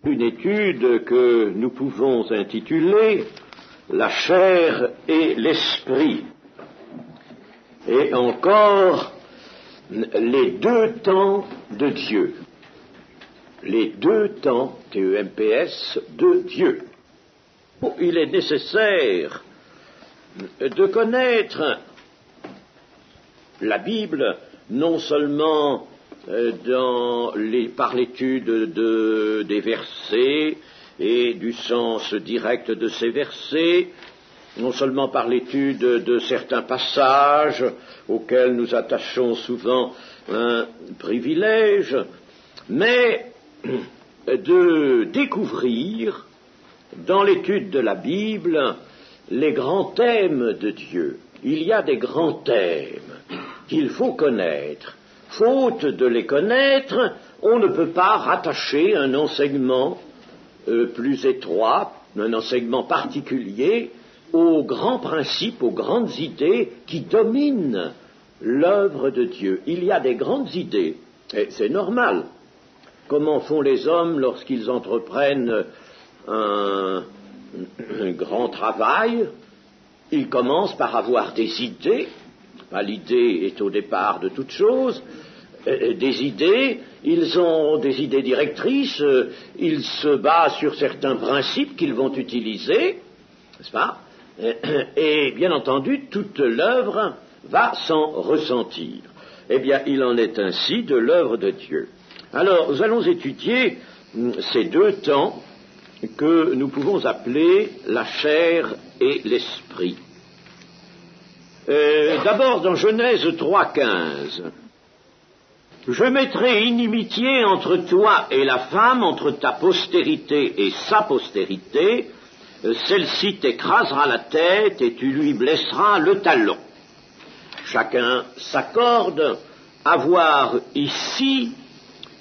Une étude que nous pouvons intituler « La chair et l'esprit ». Et encore, les deux temps de Dieu. Les deux temps, T-E-M-P-S, de Dieu. Il est nécessaire de connaître la Bible, non seulement par l'étude des versets et du sens direct de ces versets, non seulement par l'étude de certains passages auxquels nous attachons souvent un privilège, mais de découvrir dans l'étude de la Bible les grands thèmes de Dieu. Il y a des grands thèmes qu'il faut connaître. Faute de les connaître, on ne peut pas rattacher un enseignement plus étroit, un enseignement particulier, aux grands principes, aux grandes idées qui dominent l'œuvre de Dieu. Il y a des grandes idées, et c'est normal. Comment font les hommes lorsqu'ils entreprennent un grand travail? Ils commencent par avoir des idées. L'idée est au départ de toute chose. Des idées, ils ont des idées directrices, ils se basent sur certains principes qu'ils vont utiliser, n'est-ce pas? Et bien entendu, toute l'œuvre va s'en ressentir. Eh bien, il en est ainsi de l'œuvre de Dieu. Alors, nous allons étudier ces deux temps que nous pouvons appeler la chair et l'esprit. D'abord, dans Genèse 3,15, « Je mettrai inimitié entre toi et la femme, entre ta postérité et sa postérité. Celle-ci t'écrasera la tête et tu lui blesseras le talon. » Chacun s'accorde à voir ici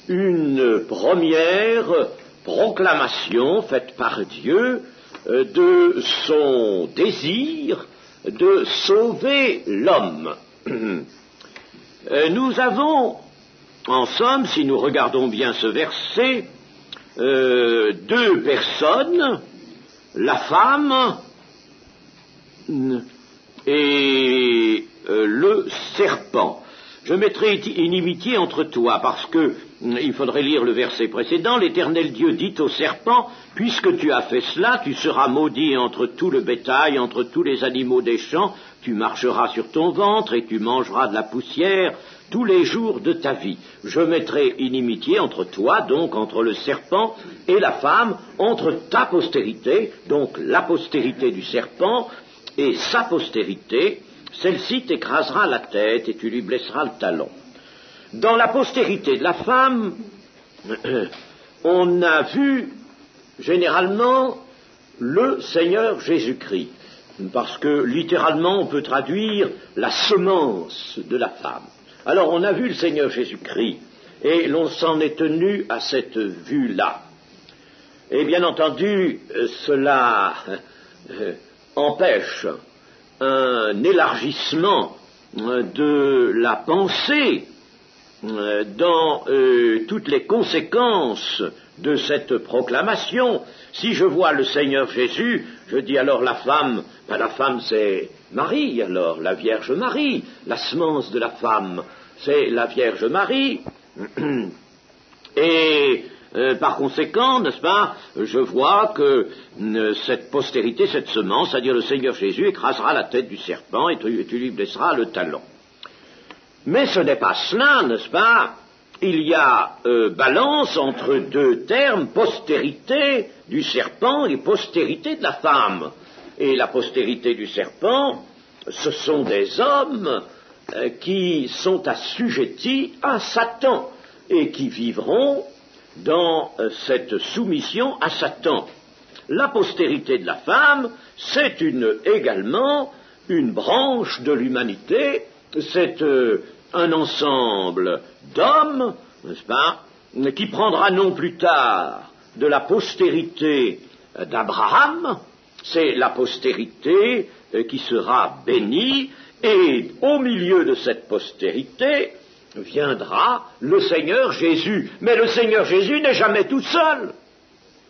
une première proclamation faite par Dieu de son désir de sauver l'homme. Nous avons, en somme, si nous regardons bien ce verset, deux personnes, la femme et le serpent. Je mettrai inimitié entre toi, parce que, il faudrait lire le verset précédent, l'Éternel Dieu dit au serpent, puisque tu as fait cela, tu seras maudit entre tout le bétail, entre tous les animaux des champs, tu marcheras sur ton ventre et tu mangeras de la poussière tous les jours de ta vie. Je mettrai inimitié entre toi, donc entre le serpent et la femme, entre ta postérité, donc la postérité du serpent, et sa postérité. Celle-ci t'écrasera la tête et tu lui blesseras le talon. Dans la postérité de la femme, on a vu généralement le Seigneur Jésus-Christ, parce que littéralement on peut traduire la semence de la femme. Alors on a vu le Seigneur Jésus-Christ et l'on s'en est tenu à cette vue-là. Et bien entendu, cela empêche un élargissement de la pensée dans toutes les conséquences de cette proclamation. Si je vois le Seigneur Jésus, je dis alors la femme c'est Marie, alors la Vierge Marie, la semence de la femme c'est la Vierge Marie, et par conséquent, n'est-ce pas, je vois que cette postérité, cette semence, c'est-à-dire le Seigneur Jésus, écrasera la tête du serpent et tu lui blesseras le talon. Mais ce n'est pas cela, n'est-ce pas? Il y a balance entre deux termes, postérité du serpent et postérité de la femme. Et la postérité du serpent, ce sont des hommes qui sont assujettis à Satan et qui vivront dans cette soumission à Satan. La postérité de la femme, c'est également une branche de l'humanité, c'est un ensemble d'hommes, n'est-ce pas, qui prendra non plus tard de la postérité d'Abraham, c'est la postérité qui sera bénie, et au milieu de cette postérité viendra le Seigneur Jésus. Mais le Seigneur Jésus n'est jamais tout seul.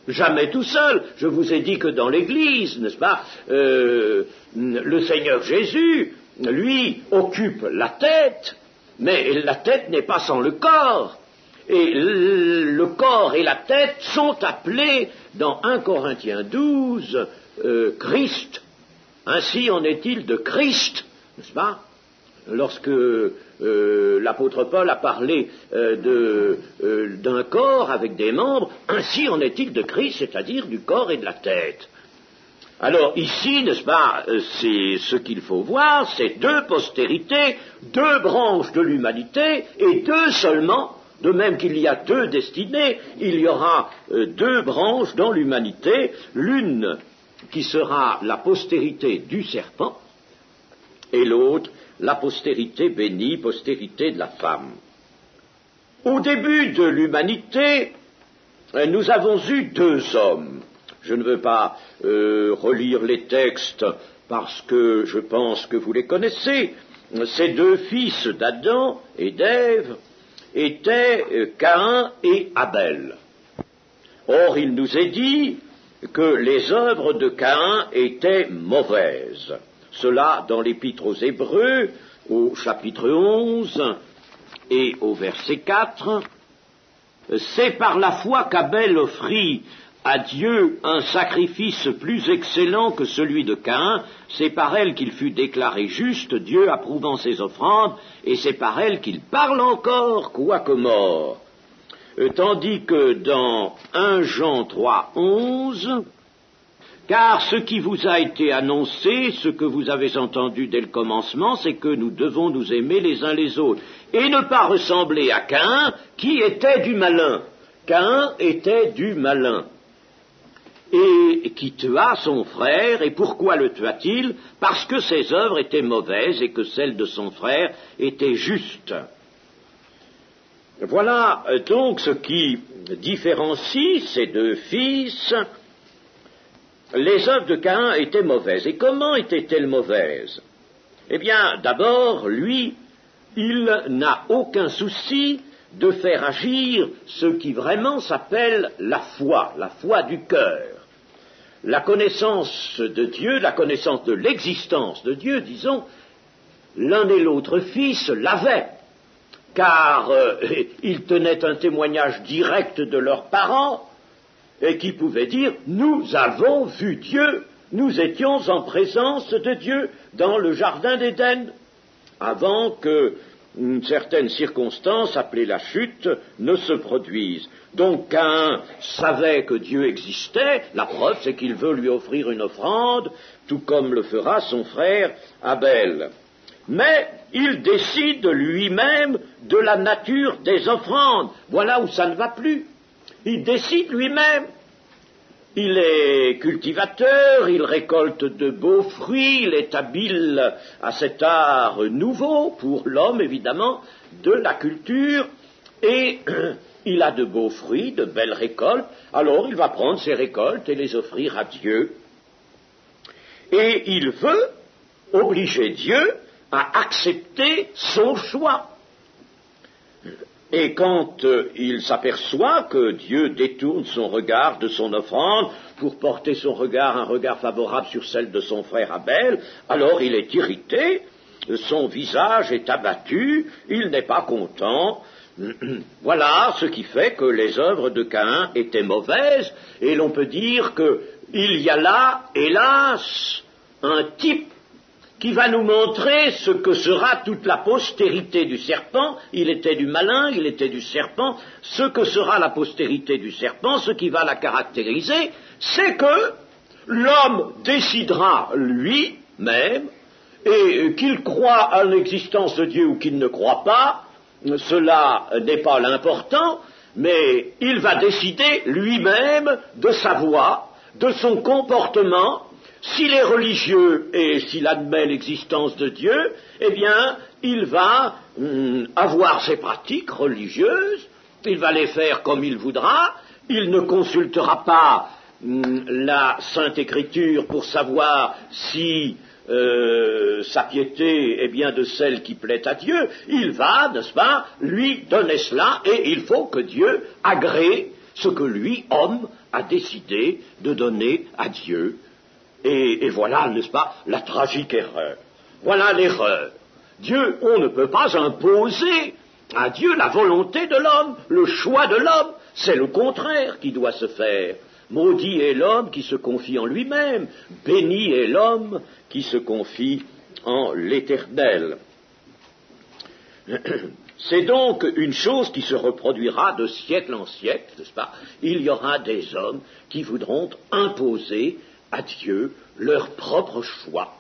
Jamais tout seul. Je vous ai dit que dans l'Église, n'est-ce pas, le Seigneur Jésus, lui, occupe la tête, mais la tête n'est pas sans le corps. Et le corps et la tête sont appelés, dans 1 Corinthiens 12, Christ. Ainsi en est-il de Christ, n'est-ce pas? Lorsque l'apôtre Paul a parlé d'un corps avec des membres, ainsi en est-il de Christ, c'est-à-dire du corps et de la tête. Alors ici, n'est-ce pas, c'est ce qu'il faut voir, c'est deux postérités, deux branches de l'humanité, et deux seulement, de même qu'il y a deux destinées, il y aura deux branches dans l'humanité, l'une qui sera la postérité du serpent, et l'autre la postérité bénie, postérité de la femme. Au début de l'humanité, nous avons eu deux hommes. Je ne veux pas relire les textes parce que je pense que vous les connaissez. Ces deux fils d'Adam et d'Ève étaient Caïn et Abel. Or, il nous est dit que les œuvres de Caïn étaient mauvaises. Cela dans l'Épître aux Hébreux, au chapitre 11 et au verset 4. C'est par la foi qu'Abel offrit à Dieu un sacrifice plus excellent que celui de Caïn, c'est par elle qu'il fut déclaré juste, Dieu approuvant ses offrandes, et c'est par elle qu'il parle encore, quoique mort. Tandis que dans 1 Jean 3, 11, car ce qui vous a été annoncé, ce que vous avez entendu dès le commencement, c'est que nous devons nous aimer les uns les autres, et ne pas ressembler à Caïn, qui était du malin. Caïn était du malin, et qui tua son frère, et pourquoi le tua-t-il? Parce que ses œuvres étaient mauvaises, et que celles de son frère étaient justes. Voilà donc ce qui différencie ces deux fils. Les œuvres de Caïn étaient mauvaises. Et comment étaient-elles mauvaises? Eh bien, d'abord, lui, il n'a aucun souci de faire agir ce qui vraiment s'appelle la foi du cœur. La connaissance de Dieu, la connaissance de l'existence de Dieu, disons, l'un et l'autre fils l'avaient, car ils tenaient un témoignage direct de leurs parents, et qui pouvaient dire « Nous avons vu Dieu, nous étions en présence de Dieu dans le jardin d'Éden », avant que certaines circonstances, appelées la chute, ne se produisent. Donc Caïn savait que Dieu existait, la preuve c'est qu'il veut lui offrir une offrande, tout comme le fera son frère Abel. Mais il décide lui-même de la nature des offrandes. Voilà où ça ne va plus. Il décide lui-même. Il est cultivateur, il récolte de beaux fruits, il est habile à cet art nouveau, pour l'homme évidemment, de la culture, et il a de beaux fruits, de belles récoltes, alors il va prendre ces récoltes et les offrir à Dieu. Et il veut obliger Dieu à accepter son choix. Et quand il s'aperçoit que Dieu détourne son regard de son offrande pour porter un regard favorable sur celle de son frère Abel, alors il est irrité, son visage est abattu, il n'est pas content. Voilà ce qui fait que les œuvres de Caïn étaient mauvaises, et l'on peut dire qu'il y a là, hélas, un type qui va nous montrer ce que sera toute la postérité du serpent. Il était du malin, il était du serpent. Ce que sera la postérité du serpent, ce qui va la caractériser, c'est que l'homme décidera lui-même, et qu'il croit à l'existence de Dieu ou qu'il ne croit pas, cela n'est pas l'important, mais il va décider lui-même de sa voie, de son comportement. S'il est religieux et s'il admet l'existence de Dieu, eh bien, il va avoir ses pratiques religieuses, il va les faire comme il voudra, il ne consultera pas la Sainte Écriture pour savoir si sa piété est bien de celle qui plaît à Dieu, il va, n'est-ce pas, lui donner cela, et il faut que Dieu agrée ce que lui, homme, a décidé de donner à Dieu. Et voilà, n'est-ce pas, la tragique erreur. Voilà l'erreur. Dieu, on ne peut pas imposer à Dieu la volonté de l'homme, le choix de l'homme. C'est le contraire qui doit se faire. Maudit est l'homme qui se confie en lui-même, béni est l'homme qui se confie en l'Éternel. C'est donc une chose qui se reproduira de siècle en siècle, n'est-ce pas? Il y aura des hommes qui voudront imposer à Dieu leur propre choix.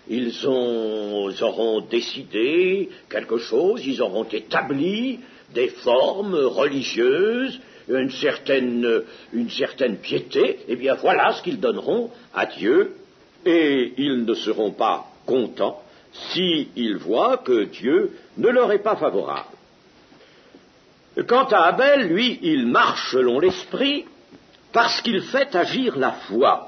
Ils auront décidé quelque chose, ils auront établi des formes religieuses, une certaine piété, et bien voilà ce qu'ils donneront à Dieu, et ils ne seront pas contents s'ils voient que Dieu ne leur est pas favorable. Quant à Abel, lui, il marche selon l'esprit parce qu'il fait agir la foi.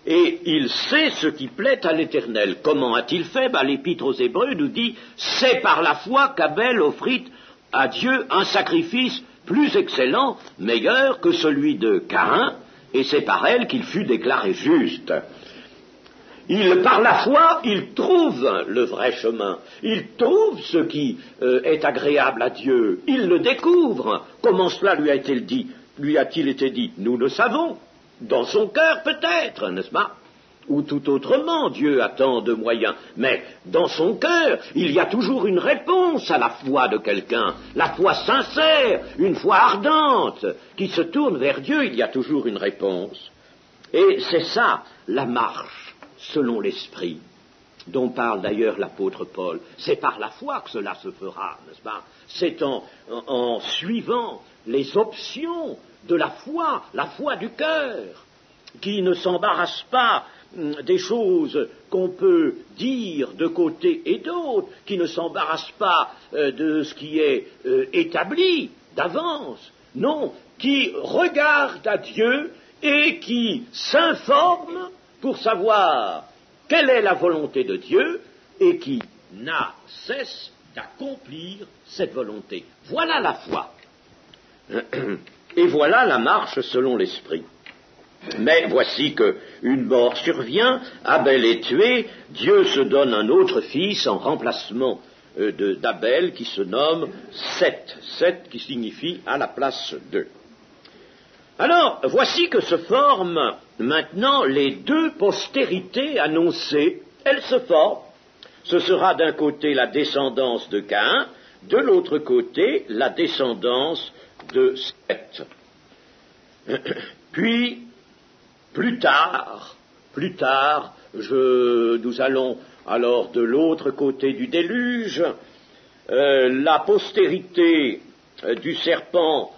Et il sait ce qui plaît à l'Éternel. Comment a-t-il fait? L'Épître aux Hébreux nous dit « C'est par la foi qu'Abel offrit à Dieu un sacrifice plus excellent, meilleur que celui de Caïn, et c'est par elle qu'il fut déclaré juste. » Par la foi, il trouve le vrai chemin, il trouve ce qui est agréable à Dieu, il le découvre. Comment cela lui a-t-il été dit? Nous le savons, dans son cœur peut-être, n'est-ce pas? Ou tout autrement, Dieu a tant de moyens, mais dans son cœur, il y a toujours une réponse à la foi de quelqu'un, la foi sincère, une foi ardente, qui se tourne vers Dieu, il y a toujours une réponse. Et c'est ça, la marche selon l'esprit, dont parle d'ailleurs l'apôtre Paul. C'est par la foi que cela se fera, n'est-ce pas? C'est en suivant les options de la foi du cœur, qui ne s'embarrasse pas des choses qu'on peut dire de côté et d'autre, qui ne s'embarrasse pas de ce qui est établi d'avance, non, qui regarde à Dieu et qui s'informe pour savoir quelle est la volonté de Dieu et qui n'a cesse d'accomplir cette volonté. Voilà la foi. Et voilà la marche selon l'esprit. Mais voici qu'une mort survient, Abel est tué, Dieu se donne un autre fils en remplacement d'Abel qui se nomme Seth. Seth qui signifie à la place de. Alors, voici que se forment maintenant les deux postérités annoncées. Elles se forment. Ce sera d'un côté la descendance de Caïn, de l'autre côté la descendance de Seth. Puis, plus tard, nous allons alors de l'autre côté du déluge, la postérité du serpent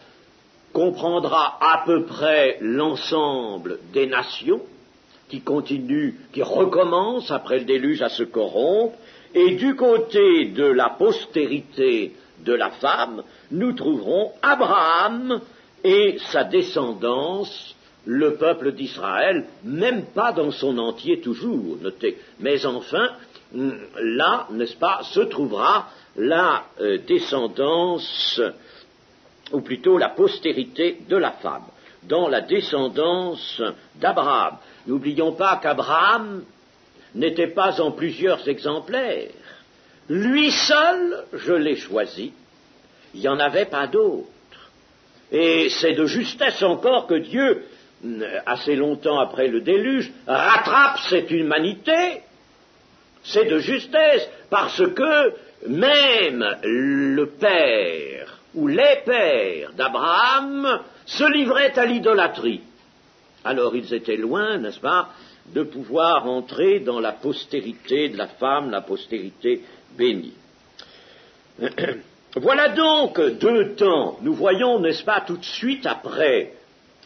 comprendra à peu près l'ensemble des nations qui recommencent après le déluge à se corrompre, et du côté de la postérité de la femme, nous trouverons Abraham et sa descendance, le peuple d'Israël, même pas dans son entier toujours, notez, mais enfin, là, n'est-ce pas, se trouvera la descendance, ou plutôt la postérité de la femme, dans la descendance d'Abraham. N'oublions pas qu'Abraham n'était pas en plusieurs exemplaires. Lui seul, je l'ai choisi, il n'y en avait pas d'autres. Et c'est de justesse encore que Dieu, assez longtemps après le déluge, rattrape cette humanité. C'est de justesse, parce que même le père ou les pères d'Abraham se livraient à l'idolâtrie. Alors ils étaient loin, n'est-ce pas, de pouvoir entrer dans la postérité de la femme, la postérité bénie. Voilà donc deux temps. Nous voyons, n'est-ce pas, tout de suite après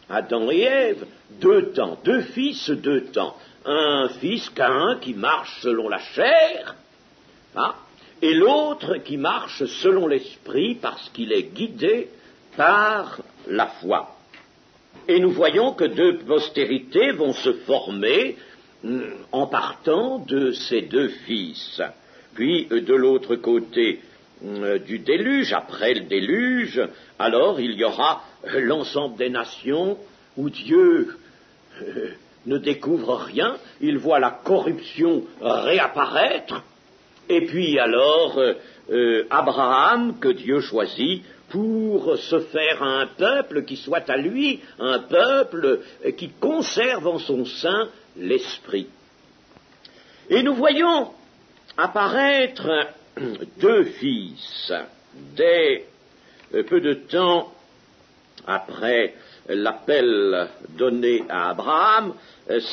Adam et Ève, deux temps, deux fils, deux temps. Un fils, Caïn, qui marche selon la chair, hein, et l'autre qui marche selon l'esprit parce qu'il est guidé par la foi. Et nous voyons que deux postérités vont se former en partant de ces deux fils. Puis, de l'autre côté du déluge, après le déluge, alors il y aura l'ensemble des nations où Dieu ne découvre rien, il voit la corruption réapparaître, et puis alors Abraham que Dieu choisit pour se faire un peuple qui soit à lui, un peuple qui conserve en son sein l'esprit. Et nous voyons apparaître deux fils dès peu de temps après l'appel donné à Abraham.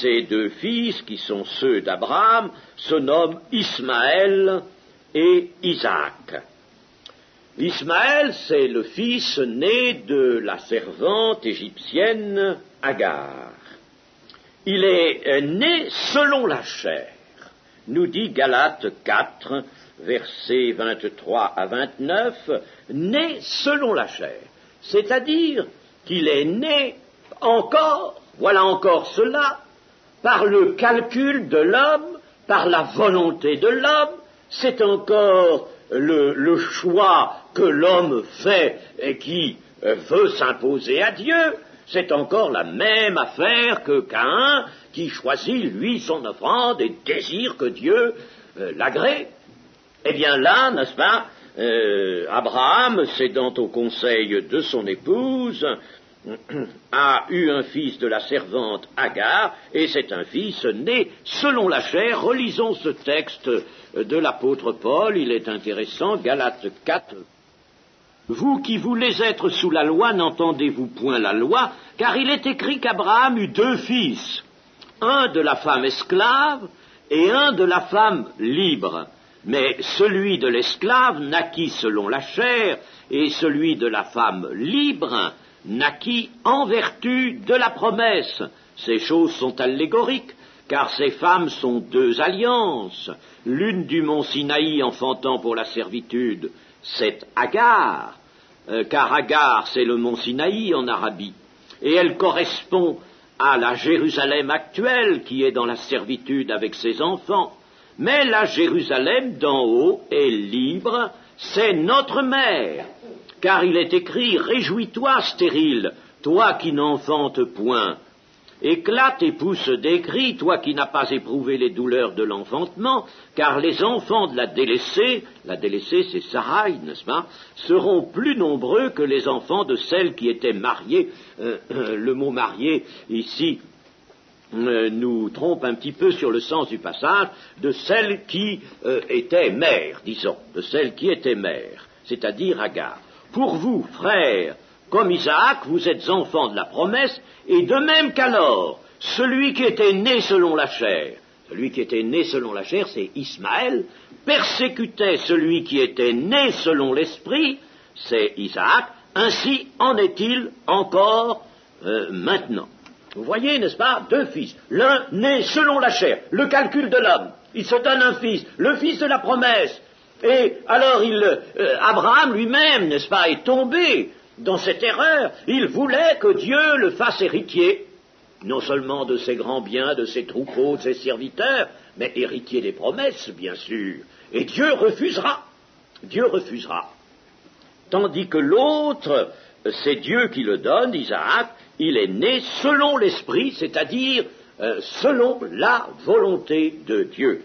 Ces deux fils, qui sont ceux d'Abraham, se nomment Ismaël et Isaac. Ismaël, c'est le fils né de la servante égyptienne Agar. Il est né selon la chair, nous dit Galates 4, versets 23 à 29, né selon la chair, c'est-à-dire qu'il est né encore, voilà encore cela, par le calcul de l'homme, par la volonté de l'homme, c'est encore le choix que l'homme fait et qui veut s'imposer à Dieu, c'est encore la même affaire que Caïn qui choisit, lui, son offrande et désire que Dieu l'agrée. Eh bien là, n'est-ce pas, Abraham, cédant au conseil de son épouse, a eu un fils de la servante Agar, et c'est un fils né selon la chair. Relisons ce texte de l'apôtre Paul, il est intéressant, Galates 4. Vous qui voulez être sous la loi, n'entendez-vous point la loi, car il est écrit qu'Abraham eut deux fils, un de la femme esclave et un de la femme libre. Mais celui de l'esclave naquit selon la chair, et celui de la femme libre naquit en vertu de la promesse. Ces choses sont allégoriques, car ces femmes sont deux alliances. L'une du mont Sinaï enfantant pour la servitude, c'est Agar, car Agar c'est le mont Sinaï en Arabie, et elle correspond à la Jérusalem actuelle qui est dans la servitude avec ses enfants. Mais la Jérusalem d'en haut est libre, c'est notre mère, car il est écrit « Réjouis-toi, stérile, toi qui n'enfantes point. Éclate et pousse des cris, toi qui n'as pas éprouvé les douleurs de l'enfantement, car les enfants de la délaissée c'est Sarai, n'est-ce pas, seront plus nombreux que les enfants de celles qui étaient mariées. » Le mot marié ici nous trompe un petit peu sur le sens du passage, de celles qui étaient mères, disons, de celles qui étaient mères, c'est-à-dire Agar. Pour vous, frères, comme Isaac, vous êtes enfants de la promesse, et de même qu'alors, celui qui était né selon la chair, c'est Ismaël, persécutait celui qui était né selon l'esprit, c'est Isaac, ainsi en est-il encore maintenant. Vous voyez, n'est-ce pas, deux fils, l'un né selon la chair, le calcul de l'homme, il se donne un fils, le fils de la promesse, et alors Abraham lui-même, n'est-ce pas, est tombé dans cette erreur, il voulait que Dieu le fasse héritier, non seulement de ses grands biens, de ses troupeaux, de ses serviteurs, mais héritier des promesses, bien sûr, et Dieu refusera, tandis que l'autre, c'est Dieu qui le donne, Isaac, il est né selon l'esprit, c'est-à-dire selon la volonté de Dieu.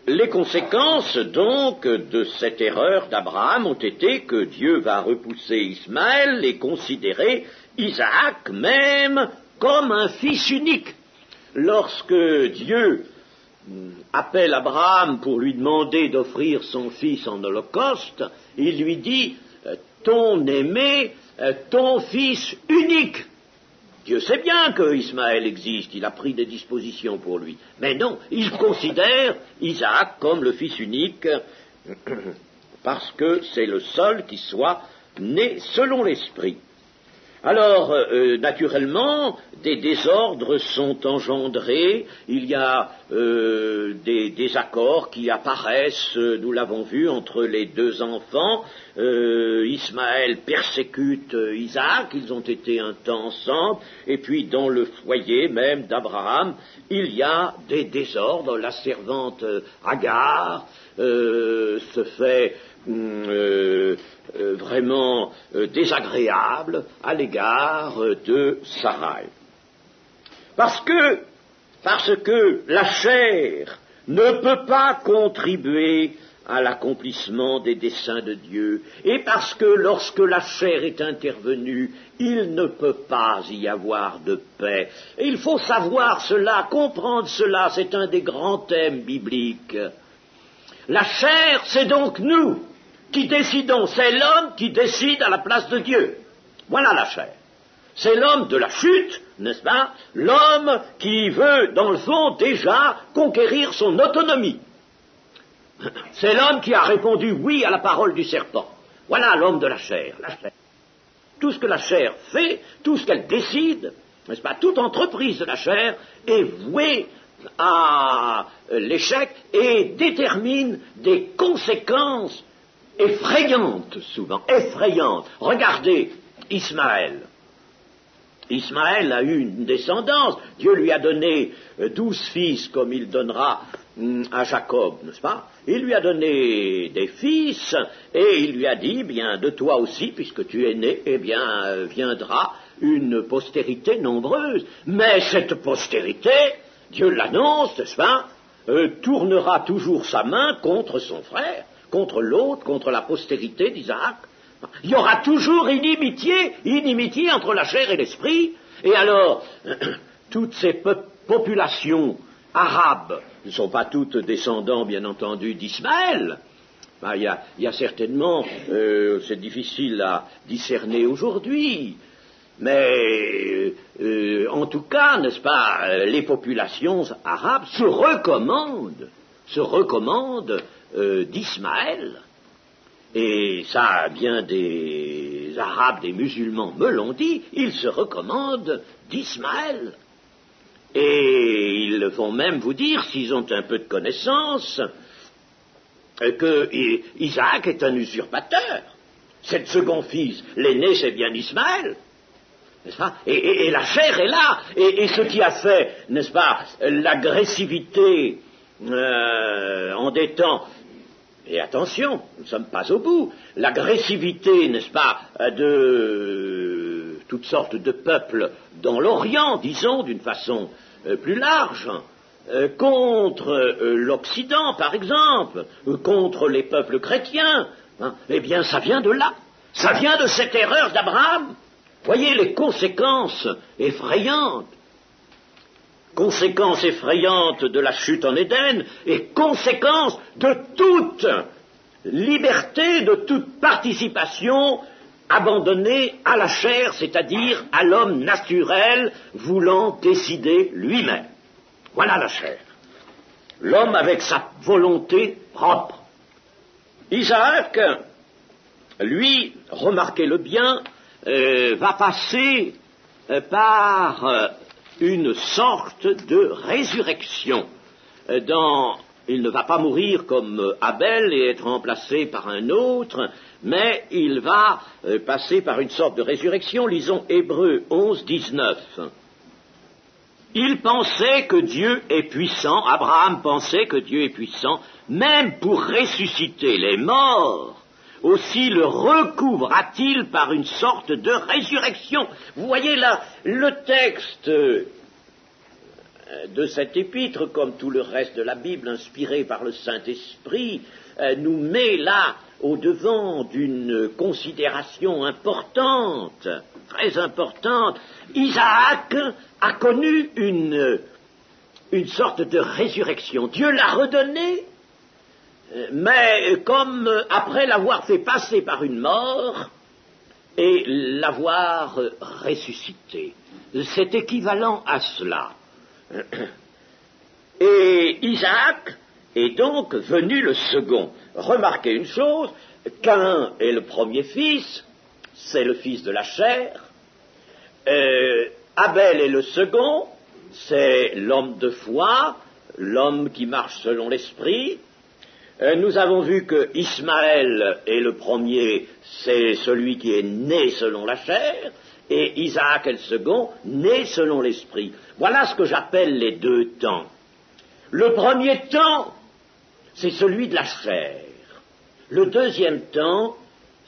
Les conséquences, donc, de cette erreur d'Abraham ont été que Dieu va repousser Ismaël et considérer Isaac même comme un fils unique. Lorsque Dieu appelle Abraham pour lui demander d'offrir son fils en holocauste, il lui dit « ton aimé, ton fils unique ». Dieu sait bien que Ismaël existe, il a pris des dispositions pour lui. Mais non, il considère Isaac comme le fils unique parce que c'est le seul qui soit né selon l'esprit. Alors, naturellement, des désordres sont engendrés, il y a des désaccords qui apparaissent, nous l'avons vu, entre les deux enfants. Ismaël persécute Isaac, ils ont été un temps ensemble, et puis dans le foyer même d'Abraham, il y a des désordres. La servante Agar se fait vraiment désagréable à l'égard de Sarai. Parce que la chair ne peut pas contribuer à l'accomplissement des desseins de Dieu, et parce que lorsque la chair est intervenue, il ne peut pas y avoir de paix. Et il faut savoir cela, comprendre cela, c'est un des grands thèmes bibliques. La chair, c'est donc nous qui décidons, c'est l'homme qui décide à la place de Dieu. Voilà la chair. C'est l'homme de la chute, n'est-ce pas? L'homme qui veut, dans le fond, déjà conquérir son autonomie. C'est l'homme qui a répondu oui à la parole du serpent. Voilà l'homme de la chair, la chair. Tout ce que la chair fait, tout ce qu'elle décide, n'est-ce pas, toute entreprise de la chair est vouée à l'échec et détermine des conséquences effrayantes, souvent, effrayantes. Regardez Ismaël. Ismaël a eu une descendance, Dieu lui a donné 12 fils comme il donnera à Jacob, n'est-ce pas? Il lui a donné des fils et il lui a dit, bien, de toi aussi, puisque tu es né, eh bien, viendra une postérité nombreuse. Mais cette postérité, Dieu l'annonce, n'est-ce pas, tournera toujours sa main contre son frère, contre l'autre, contre la postérité d'Isaac. Il y aura toujours inimitié entre la chair et l'esprit. Et alors, toutes ces populations arabes ne sont pas toutes descendants, bien entendu, d'Ismaël. Ben, il y a certainement, c'est difficile à discerner aujourd'hui, mais en tout cas, n'est-ce pas, les populations arabes se recommandent d'Ismaël. Et ça, bien des Arabes, des musulmans me l'ont dit, ils se recommandent d'Ismaël. Et ils vont même vous dire, s'ils ont un peu de connaissance, que Isaac est un usurpateur. C'est le second fils. L'aîné, c'est bien Ismaël. N'est-ce pas? Et la chair est là. Et ce qui a fait, n'est-ce pas, l'agressivité en des temps. Et attention, nous ne sommes pas au bout. L'agressivité, n'est-ce pas, de toutes sortes de peuples dans l'Orient, disons, d'une façon plus large, contre l'Occident, par exemple, contre les peuples chrétiens, hein, eh bien, ça vient de là. Ça vient de cette erreur d'Abraham. Voyez les conséquences effrayantes. Conséquences effrayantes de la chute en Éden et conséquences de toute liberté, de toute participation abandonnée à la chair, c'est-à-dire à l'homme naturel voulant décider lui-même. Voilà la chair. L'homme avec sa volonté propre. Isaac, lui, remarquez-le bien, va passer par une sorte de résurrection. Il ne va pas mourir comme Abel et être remplacé par un autre, mais il va passer par une sorte de résurrection. Lisons Hébreux 11, 19. Il pensait que Dieu est puissant, Abraham pensait que Dieu est puissant, même pour ressusciter les morts. Aussi le recouvra-t-il par une sorte de résurrection. Vous voyez là, le texte de cet épître, comme tout le reste de la Bible, inspiré par le Saint-Esprit, nous met là au-devant d'une considération importante, très importante. Isaac a connu une sorte de résurrection. Dieu l'a redonné, mais comme après l'avoir fait passer par une mort et l'avoir ressuscité. C'est équivalent à cela. Et Isaac est donc venu le second. Remarquez une chose, Caïn est le premier fils, c'est le fils de la chair. Abel est le second, c'est l'homme de foi, l'homme qui marche selon l'esprit. Nous avons vu que Ismaël est le premier, c'est celui qui est né selon la chair, et Isaac est le second, né selon l'esprit. Voilà ce que j'appelle les deux temps. Le premier temps, c'est celui de la chair. Le deuxième temps,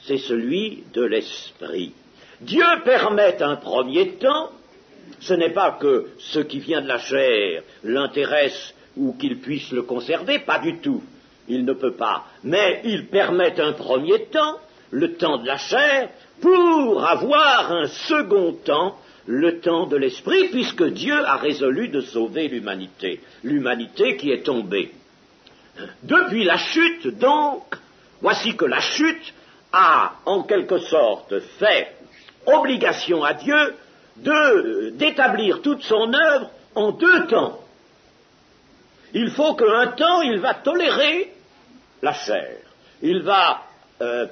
c'est celui de l'esprit. Dieu permet un premier temps. Ce n'est pas que ce qui vient de la chair l'intéresse ou qu'il puisse le conserver, pas du tout. Il ne peut pas. Mais il permet un premier temps, le temps de la chair, pour avoir un second temps, le temps de l'esprit, puisque Dieu a résolu de sauver l'humanité. L'humanité qui est tombée. Depuis la chute, donc, voici que la chute a, en quelque sorte, fait obligation à Dieu d'établir toute son œuvre en deux temps. Il faut qu'un temps, il va tolérer la chair. Il va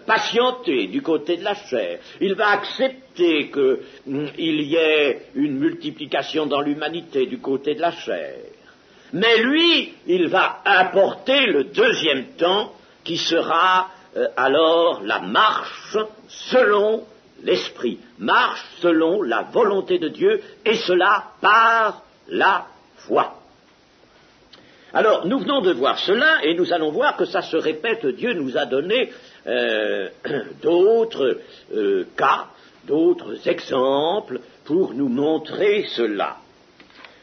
patienter du côté de la chair. Il va accepter qu'il y ait une multiplication dans l'humanité du côté de la chair. Mais lui, il va apporter le deuxième temps qui sera alors la marche selon l'esprit, marche selon la volonté de Dieu, et cela par la foi. Alors, nous venons de voir cela, et nous allons voir que ça se répète. Dieu nous a donné d'autres cas, d'autres exemples pour nous montrer cela.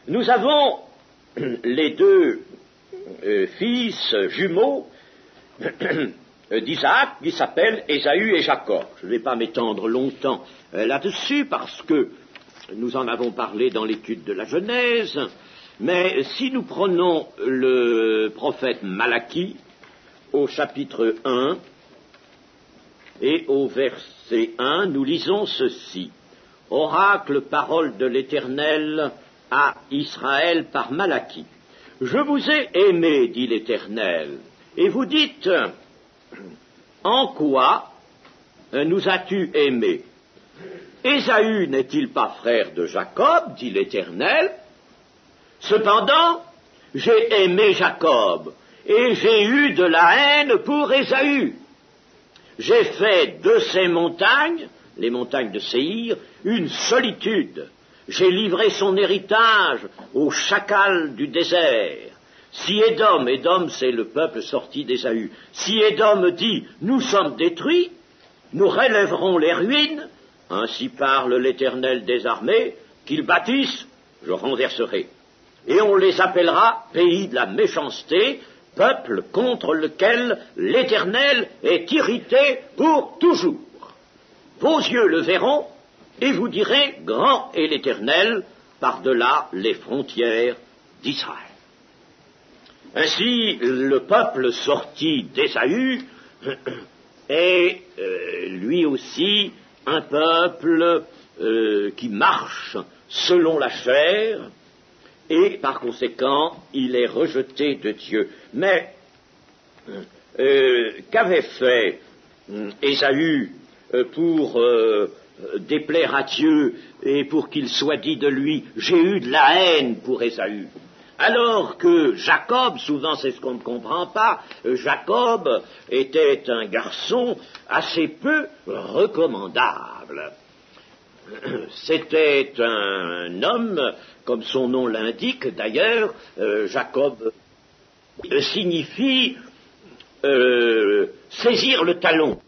Nous avons les deux fils jumeaux d'Isaac, qui s'appellent Ésaü et Jacob. Je ne vais pas m'étendre longtemps là-dessus, parce que nous en avons parlé dans l'étude de la Genèse, mais si nous prenons le prophète Malachie, au chapitre 1, et au verset 1, nous lisons ceci. Oracle, parole de l'Éternel à Israël par Malachie. Je vous ai aimé, dit l'Éternel, et vous dites, en quoi nous as-tu aimés? Ésaü n'est-il pas frère de Jacob, dit l'Éternel? Cependant, j'ai aimé Jacob, et j'ai eu de la haine pour Ésaü. J'ai fait de ces montagnes, les montagnes de Séhir, une solitude. J'ai livré son héritage aux chacals du désert. Si Édom c'est le peuple sorti d'Ésaü, si Édom dit « Nous sommes détruits, nous relèverons les ruines », ainsi parle l'Éternel des armées, qu'ils bâtissent, je renverserai. Et on les appellera pays de la méchanceté, peuple contre lequel l'Éternel est irrité pour toujours. Vos yeux le verront, et vous direz, grand est l'Éternel, par-delà les frontières d'Israël. Ainsi, le peuple sorti d'Ésaü est lui aussi un peuple qui marche selon la chair, et par conséquent, il est rejeté de Dieu. Mais qu'avait fait Ésaü pour déplaire à Dieu et pour qu'il soit dit de lui « J'ai eu de la haine pour Ésaü ». Alors que Jacob, souvent c'est ce qu'on ne comprend pas, Jacob était un garçon assez peu recommandable. C'était un homme, comme son nom l'indique d'ailleurs, Jacob signifie saisir le talon.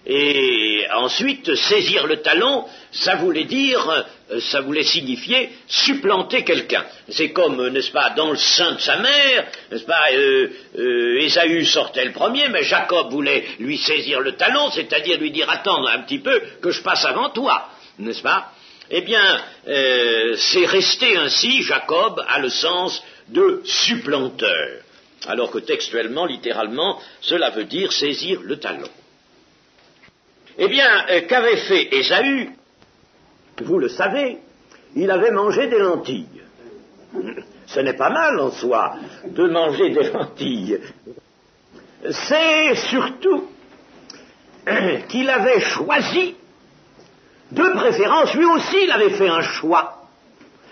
Et ensuite, saisir le talon, ça voulait signifier supplanter quelqu'un. C'est comme, n'est-ce pas, dans le sein de sa mère, n'est-ce pas, Ésaü sortait le premier, mais Jacob voulait lui saisir le talon, c'est-à-dire lui dire, attends un petit peu, que je passe avant toi, n'est-ce pas? Eh bien, c'est resté ainsi, Jacob a le sens de supplanteur, alors que textuellement, littéralement, cela veut dire saisir le talon. Eh bien, qu'avait fait Ésaü? Vous le savez, il avait mangé des lentilles. Ce n'est pas mal en soi de manger des lentilles. C'est surtout qu'il avait choisi, de préférence, lui aussi il avait fait un choix,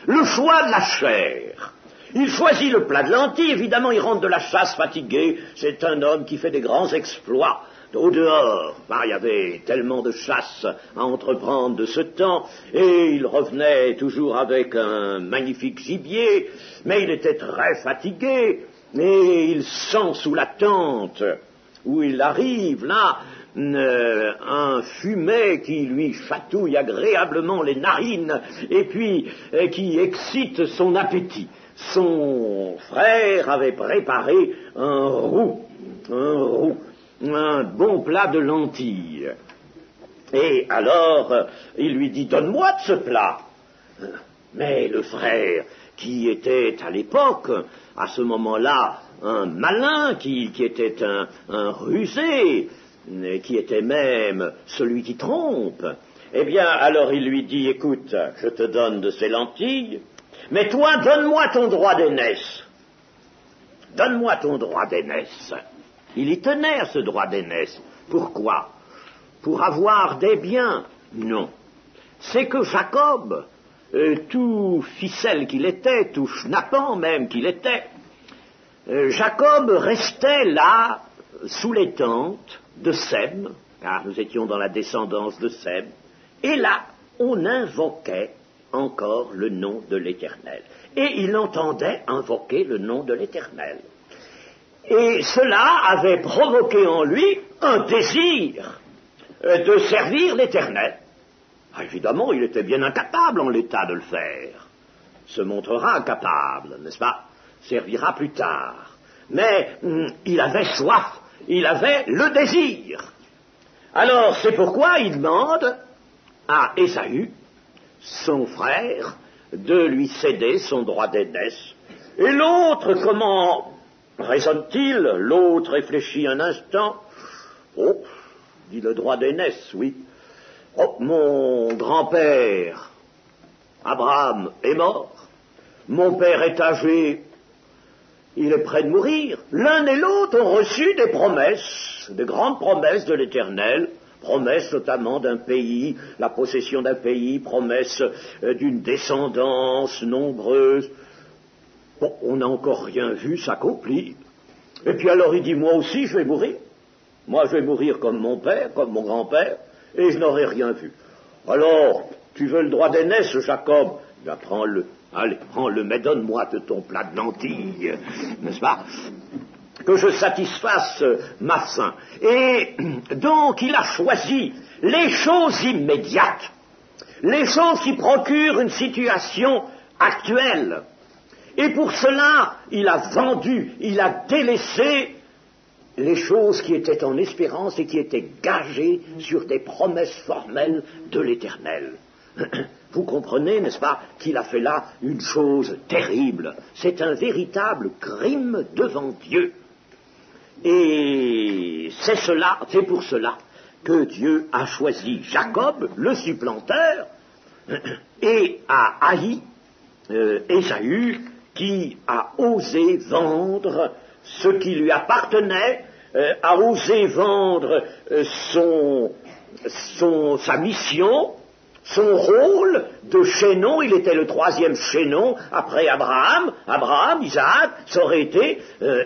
le choix de la chair. Il choisit le plat de lentilles, évidemment il rentre de la chasse fatigué, c'est un homme qui fait des grands exploits. Au dehors, il y avait tellement de chasse à entreprendre de ce temps, et il revenait toujours avec un magnifique gibier, mais il était très fatigué, et il sent sous la tente où il arrive là, un fumet qui lui chatouille agréablement les narines et puis qui excite son appétit. Son frère avait préparé un roux, un bon plat de lentilles. Et alors, il lui dit, donne-moi de ce plat. Mais le frère, qui était à l'époque, à ce moment-là, un malin, qui était un rusé, qui était même celui qui trompe, eh bien, alors il lui dit, écoute, je te donne de ces lentilles, mais toi, donne-moi ton droit d'aînesse. Donne-moi ton droit d'aînesse. Il y tenait à ce droit d'aînesse. Pourquoi? Pour avoir des biens? Non. C'est que Jacob, tout ficelle qu'il était, tout schnappant même qu'il était, Jacob restait là, sous les tentes de Sem, car nous étions dans la descendance de Sem, et là, on invoquait encore le nom de l'Éternel. Et il entendait invoquer le nom de l'Éternel. Et cela avait provoqué en lui un désir de servir l'Éternel. Ah, évidemment, il était bien incapable en l'état de le faire. Se montrera incapable, n'est-ce pas? Servira plus tard. Mais il avait soif, il avait le désir. Alors, c'est pourquoi il demande à Ésaü, son frère, de lui céder son droit d'aînesse. Et l'autre, comment raisonne-t-il? L'autre réfléchit un instant. Oh, dit le droit d'aînesse, oui. Oh, mon grand-père, Abraham, est mort. Mon père est âgé, il est près de mourir. L'un et l'autre ont reçu des promesses, des grandes promesses de l'Éternel, promesses notamment d'un pays, la possession d'un pays, promesses d'une descendance nombreuse. Bon, on n'a encore rien vu s'accomplir. Et puis alors il dit, moi aussi je vais mourir. Moi je vais mourir comme mon père, comme mon grand-père, et je n'aurai rien vu. Alors, tu veux le droit d'aînesse, Jacob? Ben, prends-le. Allez, prends-le, mais donne-moi de ton plat de lentilles, n'est-ce pas? Que je satisfasse ma faim. Et donc, il a choisi les choses immédiates, les choses qui procurent une situation actuelle. Et pour cela, il a vendu, il a délaissé les choses qui étaient en espérance et qui étaient gagées sur des promesses formelles de l'Éternel. Vous comprenez, n'est-ce pas, qu'il a fait là une chose terrible. C'est un véritable crime devant Dieu. Et c'est pour cela que Dieu a choisi Jacob, le supplanteur, et a haï Ésaü, qui a osé vendre ce qui lui appartenait, a osé vendre sa mission, son rôle de chaînon. Il était le troisième chaînon après Abraham, Isaac, ça aurait été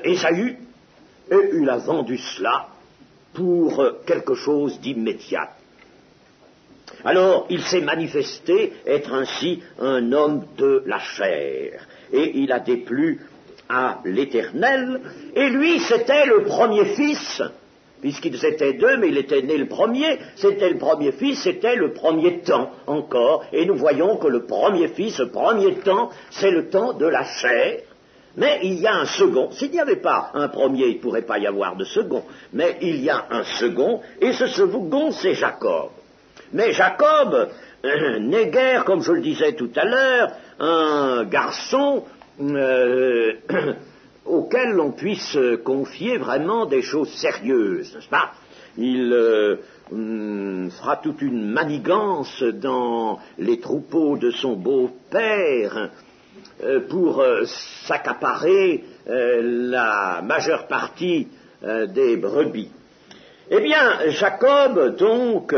Ésaü. Et il a vendu cela pour quelque chose d'immédiat. Alors, il s'est manifesté être ainsi un homme de la chair. Et il a déplu à l'Éternel. Et lui, c'était le premier fils, puisqu'ils étaient deux, mais il était né le premier. C'était le premier fils, c'était le premier temps encore. Et nous voyons que le premier fils, le premier temps, c'est le temps de la chair. Mais il y a un second. S'il n'y avait pas un premier, il ne pourrait pas y avoir de second. Mais il y a un second, et ce second, c'est Jacob. Mais Jacob n'est guère, comme je le disais tout à l'heure, un garçon auquel l'on puisse confier vraiment des choses sérieuses, n'est-ce pas? Il fera toute une manigance dans les troupeaux de son beau-père pour s'accaparer la majeure partie des brebis. Eh bien, Jacob, donc,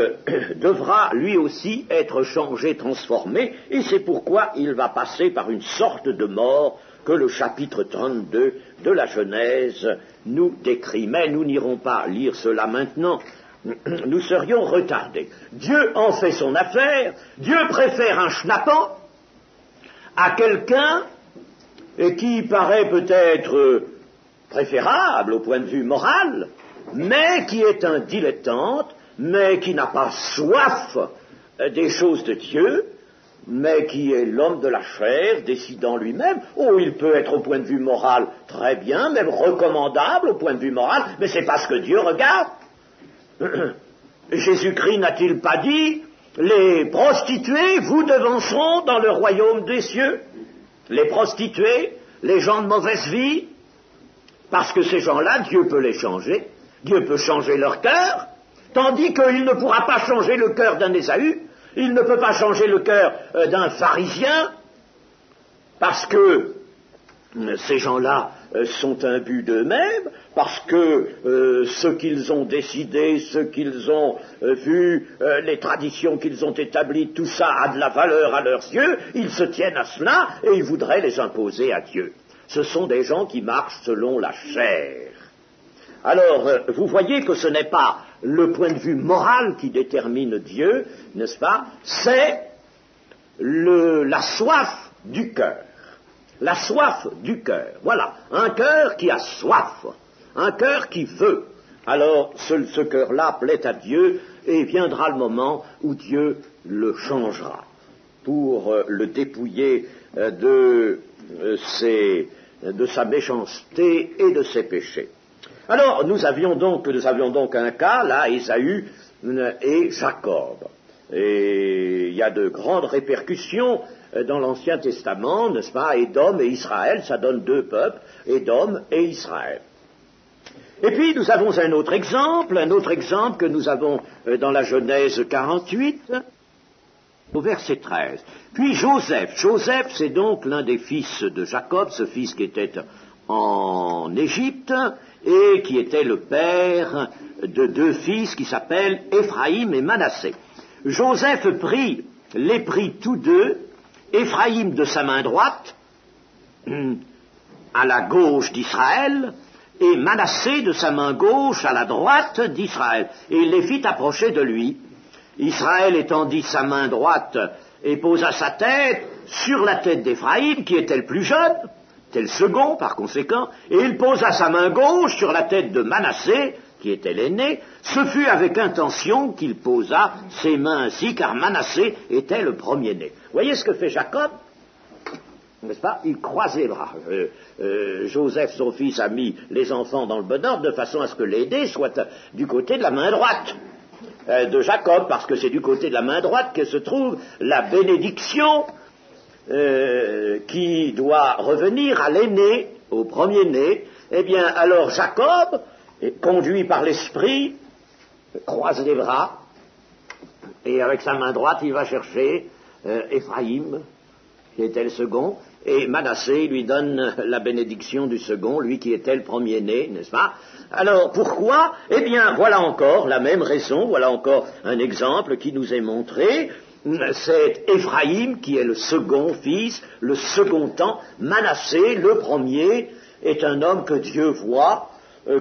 devra lui aussi être changé, transformé, et c'est pourquoi il va passer par une sorte de mort que le chapitre 32 de la Genèse nous décrit. Mais nous n'irons pas lire cela maintenant, nous serions retardés. Dieu en fait son affaire, Dieu préfère un schnappant à quelqu'un qui paraît peut-être préférable au point de vue moral, mais qui est un dilettante, mais qui n'a pas soif des choses de Dieu, mais qui est l'homme de la chair, décidant lui-même. Oh, il peut être au point de vue moral très bien, même recommandable au point de vue moral, mais c'est pas ce que Dieu regarde. Jésus-Christ n'a-t-il pas dit, les prostituées vous devanceront dans le royaume des cieux? Les prostituées, les gens de mauvaise vie, parce que ces gens-là, Dieu peut les changer, Dieu peut changer leur cœur, tandis qu'il ne pourra pas changer le cœur d'un Ésaü, il ne peut pas changer le cœur d'un pharisien, parce que ces gens-là sont imbus d'eux-mêmes, parce que ce qu'ils ont décidé, ce qu'ils ont vu, les traditions qu'ils ont établies, tout ça a de la valeur à leurs yeux, ils se tiennent à cela et ils voudraient les imposer à Dieu. Ce sont des gens qui marchent selon la chair. Alors, vous voyez que ce n'est pas le point de vue moral qui détermine Dieu, n'est-ce pas? C'est la soif du cœur. La soif du cœur. Voilà, un cœur qui a soif, un cœur qui veut. Alors, ce cœur-là plaît à Dieu et viendra le moment où Dieu le changera pour le dépouiller de sa méchanceté et de ses péchés. Alors, nous avions donc un cas, là, Ésaü et Jacob. Et il y a de grandes répercussions dans l'Ancien Testament, n'est-ce pas? Édom et Israël, ça donne deux peuples, Édom et Israël. Et puis, nous avons un autre exemple que nous avons dans la Genèse 48, au verset 13. Puis Joseph, c'est donc l'un des fils de Jacob, ce fils qui était en Égypte, et qui était le père de deux fils qui s'appellent Éphraïm et Manassé. Joseph les prit tous deux, Éphraïm de sa main droite, à la gauche d'Israël, et Manassé de sa main gauche à la droite d'Israël, et il les fit approcher de lui. Israël étendit sa main droite et posa sa tête sur la tête d'Éphraïm, qui était le plus jeune, c'était le second par conséquent, et il posa sa main gauche sur la tête de Manassé, qui était l'aîné. Ce fut avec intention qu'il posa ses mains ainsi, car Manassé était le premier-né. Voyez ce que fait Jacob, n'est-ce pas? Il croise les bras. Joseph, son fils, a mis les enfants dans le bon ordre, de façon à ce que l'aîné soit du côté de la main droite de Jacob, parce que c'est du côté de la main droite que se trouve la bénédiction qui doit revenir à l'aîné, au premier-né. Eh bien, alors Jacob, conduit par l'esprit, croise les bras, et avec sa main droite, il va chercher Éphraïm, qui était le second, et Manassé lui donne la bénédiction du second, lui qui était le premier-né, n'est-ce pas? Alors, pourquoi? Eh bien, voilà encore la même raison, voilà encore un exemple qui nous est montré. C'est Éphraïm qui est le second fils, le second temps. Manassé, le premier, est un homme que Dieu voit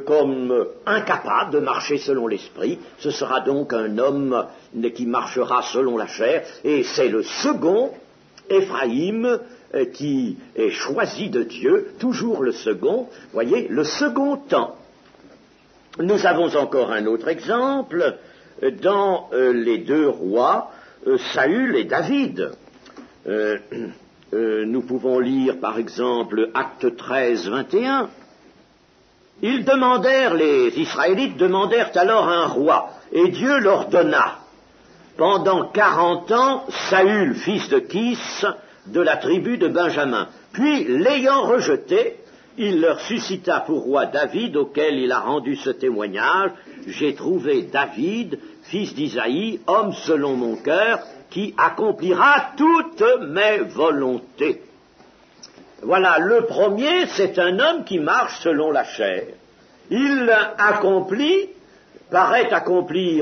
comme incapable de marcher selon l'esprit. Ce sera donc un homme qui marchera selon la chair, et c'est le second, Éphraïm, qui est choisi de Dieu, toujours le second, voyez, le second temps. Nous avons encore un autre exemple dans les deux rois, Saül et David. Nous pouvons lire par exemple Acte 13, 21. Les Israélites demandèrent alors un roi, et Dieu leur donna. Pendant 40 ans, Saül, fils de Kis, de la tribu de Benjamin. Puis, l'ayant rejeté, il leur suscita pour roi David, auquel il a rendu ce témoignage. J'ai trouvé David, fils d'Isaïe, homme selon mon cœur, qui accomplira toutes mes volontés. Voilà, le premier, c'est un homme qui marche selon la chair. Il accomplit, paraît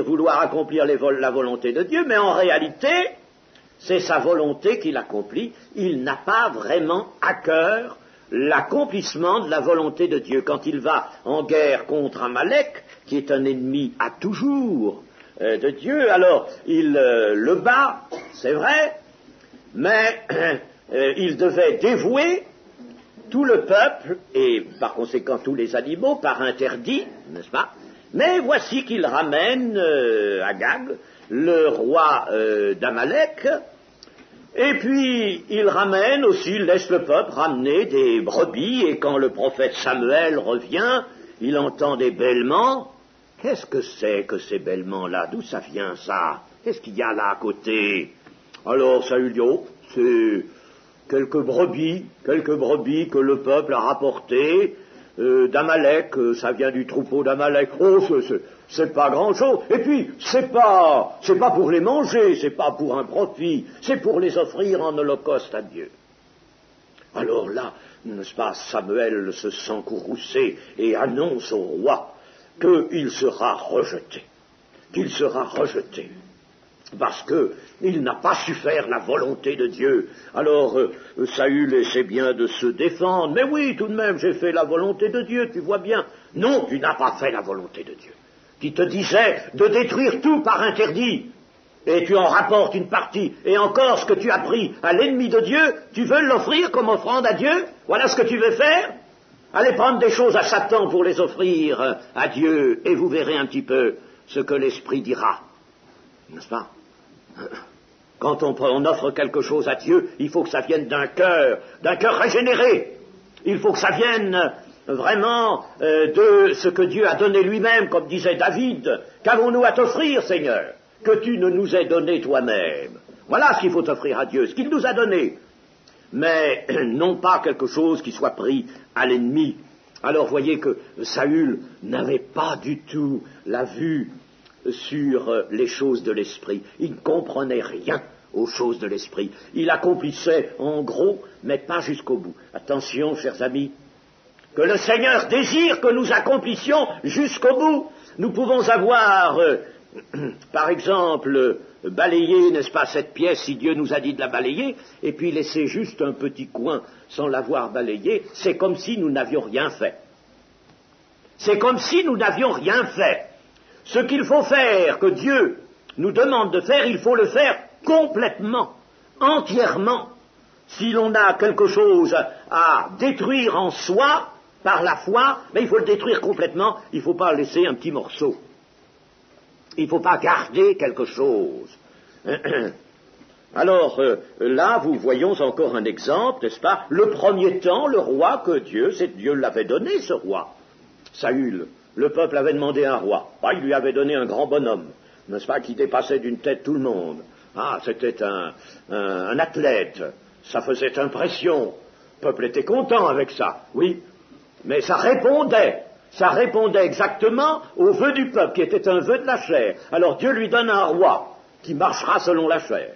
vouloir accomplir la volonté de Dieu, mais en réalité, c'est sa volonté qu'il accomplit. Il n'a pas vraiment à cœur l'accomplissement de la volonté de Dieu. Quand il va en guerre contre Amalek, qui est un ennemi à toujours de Dieu, alors il le bat, c'est vrai, mais il devait dévouer tout le peuple, et par conséquent tous les animaux, par interdit, n'est-ce pas? Mais voici qu'il ramène Agag, le roi d'Amalek, et puis il ramène aussi, il laisse le peuple ramener des brebis, et quand le prophète Samuel revient, il entend des bêlements. Qu'est-ce que c'est que ces bêlements-là? D'où ça vient, ça? Qu'est-ce qu'il y a là à côté? Alors Saül dit, oh, c'est quelques brebis que le peuple a rapportées d'Amalek, ça vient du troupeau d'Amalek. Oh, c'est pas grand-chose. Et puis, c'est pas pour les manger, c'est pas pour un profit, c'est pour les offrir en holocauste à Dieu. Alors là, n'est-ce pas, Samuel se sent courroucé et annonce au roi qu'il sera rejeté, parce qu'il n'a pas su faire la volonté de Dieu. Alors, Saül essaie bien de se défendre, mais oui, tout de même, j'ai fait la volonté de Dieu, tu vois bien. Non, tu n'as pas fait la volonté de Dieu, qui te disait de détruire tout par interdit, et tu en rapportes une partie, et encore ce que tu as pris à l'ennemi de Dieu, tu veux l'offrir comme offrande à Dieu? Voilà ce que tu veux faire? Allez prendre des choses à Satan pour les offrir à Dieu, et vous verrez un petit peu ce que l'Esprit dira. N'est-ce pas? Quand on offre quelque chose à Dieu, il faut que ça vienne d'un cœur régénéré. Il faut que ça vienne vraiment de ce que Dieu a donné lui-même, comme disait David. Qu'avons-nous à t'offrir, Seigneur? Que tu ne nous aies donné toi-même. Voilà ce qu'il faut offrir à Dieu, ce qu'il nous a donné. Mais non pas quelque chose qui soit pris à l'ennemi. Alors voyez que Saül n'avait pas du tout la vue sur les choses de l'esprit. Il ne comprenait rien aux choses de l'esprit. Il accomplissait en gros, mais pas jusqu'au bout. Attention, chers amis, que le Seigneur désire que nous accomplissions jusqu'au bout. Nous pouvons avoir, par exemple, balayé, n'est-ce pas, cette pièce, si Dieu nous a dit de la balayer, et puis laisser juste un petit coin sans l'avoir balayé, c'est comme si nous n'avions rien fait. C'est comme si nous n'avions rien fait. Ce qu'il faut faire, que Dieu nous demande de faire, il faut le faire complètement, entièrement. Si l'on a quelque chose à détruire en soi, par la foi, mais il faut le détruire complètement, il ne faut pas laisser un petit morceau. Il ne faut pas garder quelque chose. Alors, là, vous voyons encore un exemple, n'est-ce pas? Le premier temps, le roi que Dieu l'avait donné, ce roi, Saül. Le peuple avait demandé un roi. Il lui avait donné un grand bonhomme, n'est-ce pas, qui dépassait d'une tête tout le monde. C'était un athlète. Ça faisait impression. Le peuple était content avec ça, oui. Mais ça répondait exactement au vœu du peuple, qui était un vœu de la chair. Alors Dieu lui donne un roi qui marchera selon la chair.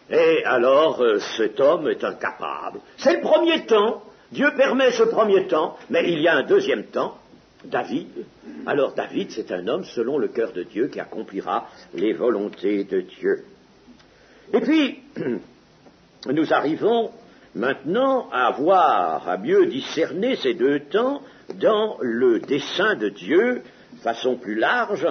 Et alors cet homme est incapable. C'est le premier temps. Dieu permet ce premier temps, mais il y a un deuxième temps. David. Alors David, c'est un homme selon le cœur de Dieu qui accomplira les volontés de Dieu. Et puis, nous arrivons maintenant à mieux discerner ces deux temps dans le dessein de Dieu, de façon plus large.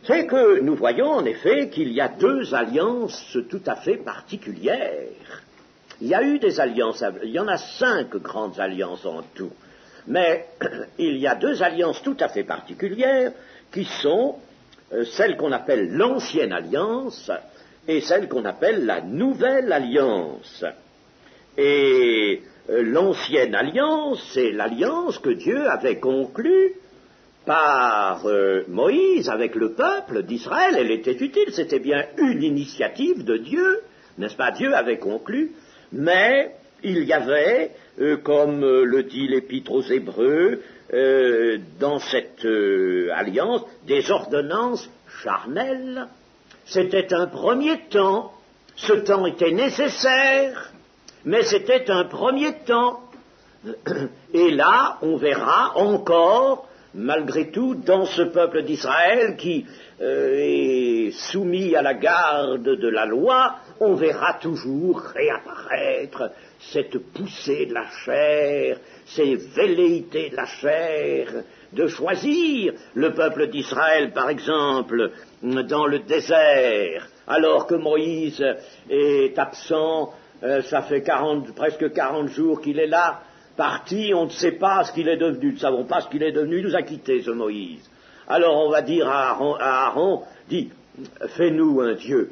C'est que nous voyons en effet qu'il y a deux alliances tout à fait particulières. Il y a eu des alliances, il y en a 5 grandes alliances en tout. Mais il y a 2 alliances tout à fait particulières qui sont celle qu'on appelle l'ancienne alliance et celle qu'on appelle la nouvelle alliance. Et l'ancienne alliance, c'est l'alliance que Dieu avait conclue par Moïse avec le peuple d'Israël. Elle était utile, c'était bien une initiative de Dieu, n'est-ce pas? Dieu avait conclu, mais il y avait, comme le dit l'Épître aux Hébreux, dans cette alliance, des ordonnances charnelles. C'était un premier temps, ce temps était nécessaire, mais c'était un premier temps. Et là, on verra encore, malgré tout, dans ce peuple d'Israël qui est soumis à la garde de la loi, on verra toujours réapparaître cette poussée de la chair, ces velléités de la chair, de choisir le peuple d'Israël, par exemple, dans le désert, alors que Moïse est absent, ça fait presque 40 jours qu'il est là, parti, on ne sait pas ce qu'il est devenu, nous ne savons pas ce qu'il est devenu, il nous a quittés, ce Moïse. Alors on va dire à Aaron, dis, fais-nous un Dieu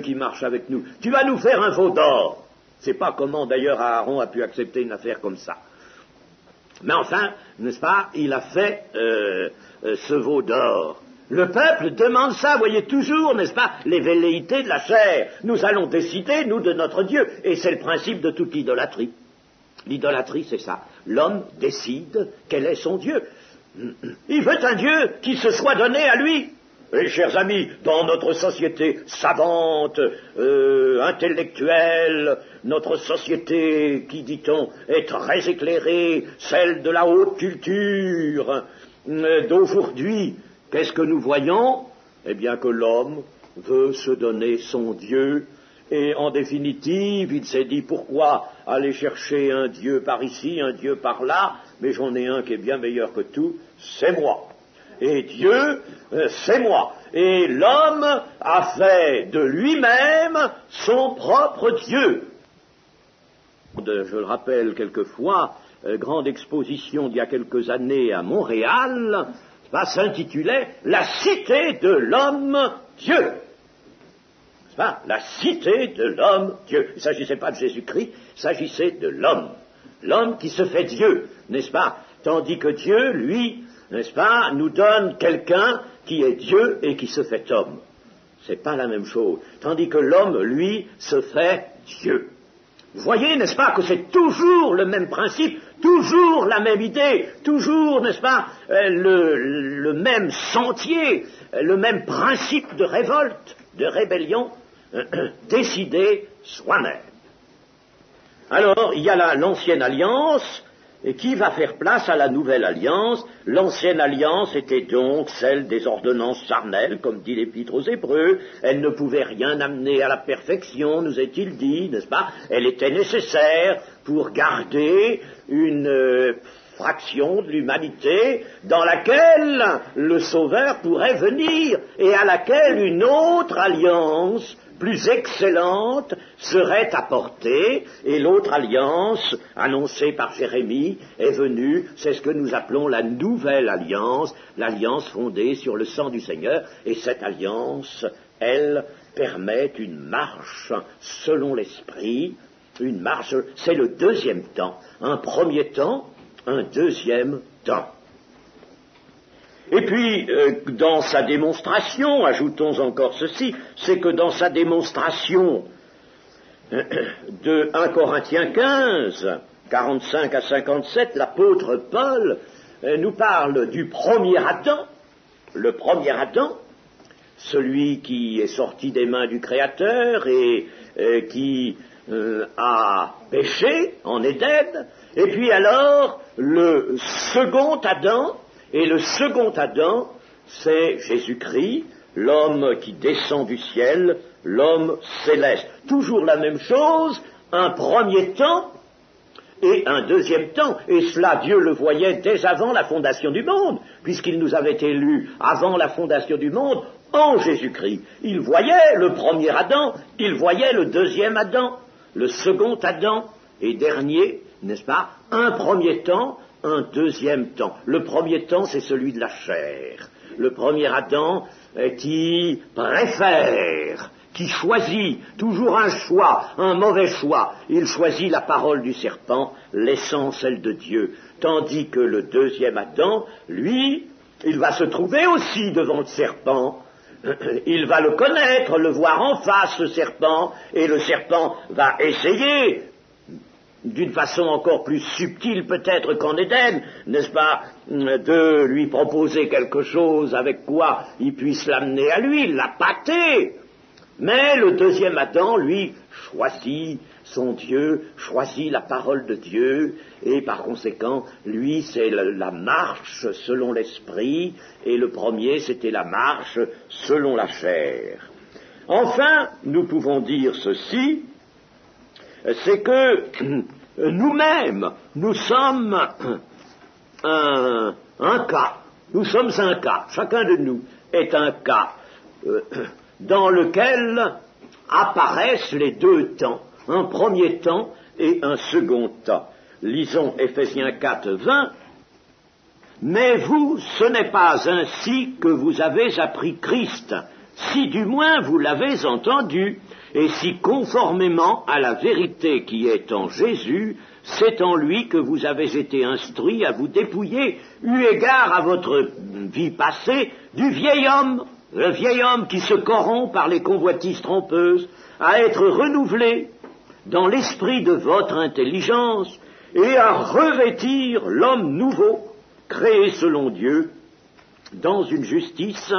qui marche avec nous. Tu vas nous faire un veau d'or. C'est pas comment d'ailleurs Aaron a pu accepter une affaire comme ça. Mais enfin, n'est-ce pas, il a fait ce veau d'or. Le peuple demande ça, voyez, toujours, n'est-ce pas, les velléités de la chair. Nous allons décider, nous, de notre Dieu. Et c'est le principe de toute l'idolâtrie. L'idolâtrie, c'est ça. L'homme décide quel est son Dieu. Il veut un Dieu qui se soit donné à lui. Et, chers amis, dans notre société savante, intellectuelle, notre société qui, dit-on, est très éclairée, celle de la haute culture d'aujourd'hui, qu'est-ce que nous voyons? Eh bien que l'homme veut se donner son Dieu, et en définitive, il s'est dit, pourquoi aller chercher un Dieu par ici, un Dieu par là, mais j'en ai un qui est bien meilleur que tout, c'est moi. Et Dieu, c'est moi. Et l'homme a fait de lui-même son propre Dieu. Je le rappelle quelquefois, grande exposition d'il y a quelques années à Montréal, s'intitulait « La cité de l'homme-Dieu ». La cité de l'homme-Dieu. Il ne s'agissait pas de Jésus-Christ, il s'agissait de l'homme. L'homme qui se fait Dieu, n'est-ce pas? Tandis que Dieu, lui, n'est-ce pas, nous donne quelqu'un qui est Dieu et qui se fait homme. C'est pas la même chose. Tandis que l'homme, lui, se fait Dieu. Vous voyez, n'est-ce pas, que c'est toujours le même principe, toujours la même idée, toujours, n'est-ce pas, le même sentier, le même principe de révolte, de rébellion, décider soi-même. Alors, il y a l'ancienne alliance, et qui va faire place à la nouvelle alliance. L'ancienne alliance était donc celle des ordonnances charnelles, comme dit l'Épître aux Hébreux. Elle ne pouvait rien amener à la perfection, nous est-il dit, n'est-ce pas? Elle était nécessaire pour garder une fraction de l'humanité dans laquelle le Sauveur pourrait venir et à laquelle une autre alliance plus excellente serait apportée, et l'autre alliance, annoncée par Jérémie, est venue, c'est ce que nous appelons la nouvelle alliance, l'alliance fondée sur le sang du Seigneur, et cette alliance, elle, permet une marche selon l'Esprit, une marche, c'est le deuxième temps, un premier temps, un deuxième temps. Et puis, dans sa démonstration, ajoutons encore ceci, c'est que dans sa démonstration de 1 Corinthiens 15, 45 à 57, l'apôtre Paul nous parle du premier Adam, le premier Adam, celui qui est sorti des mains du Créateur et qui a péché en Éden, et puis alors le second Adam. Et le second Adam, c'est Jésus-Christ, l'homme qui descend du ciel, l'homme céleste. Toujours la même chose, un premier temps et un deuxième temps. Et cela, Dieu le voyait dès avant la fondation du monde, puisqu'il nous avait élus avant la fondation du monde en Jésus-Christ. Il voyait le premier Adam, il voyait le deuxième Adam, le second Adam et dernier, n'est-ce pas, un premier temps, un deuxième temps. Le premier temps, c'est celui de la chair. Le premier Adam qui préfère, qui choisit, toujours un choix, un mauvais choix. Il choisit la parole du serpent, laissant celle de Dieu. Tandis que le deuxième Adam, lui, il va se trouver aussi devant le serpent. Il va le connaître, le voir en face, le serpent, et le serpent va essayer, d'une façon encore plus subtile peut-être qu'en Éden, n'est-ce pas, de lui proposer quelque chose avec quoi il puisse l'amener à lui, l'appâter. Mais le deuxième Adam, lui, choisit son Dieu, choisit la parole de Dieu, et par conséquent, lui, c'est la marche selon l'esprit, et le premier, c'était la marche selon la chair. Enfin, nous pouvons dire ceci, c'est que nous-mêmes, nous sommes un cas. Nous sommes un cas. Chacun de nous est un cas dans lequel apparaissent les deux temps, un premier temps et un second temps. Lisons Éphésiens 4, 20. Mais vous, ce n'est pas ainsi que vous avez appris Christ, si du moins vous l'avez entendu, et si conformément à la vérité qui est en Jésus, c'est en lui que vous avez été instruits à vous dépouiller, eu égard à votre vie passée, du vieil homme, le vieil homme qui se corrompt par les convoitises trompeuses, à être renouvelé dans l'esprit de votre intelligence, et à revêtir l'homme nouveau, créé selon Dieu, dans une justice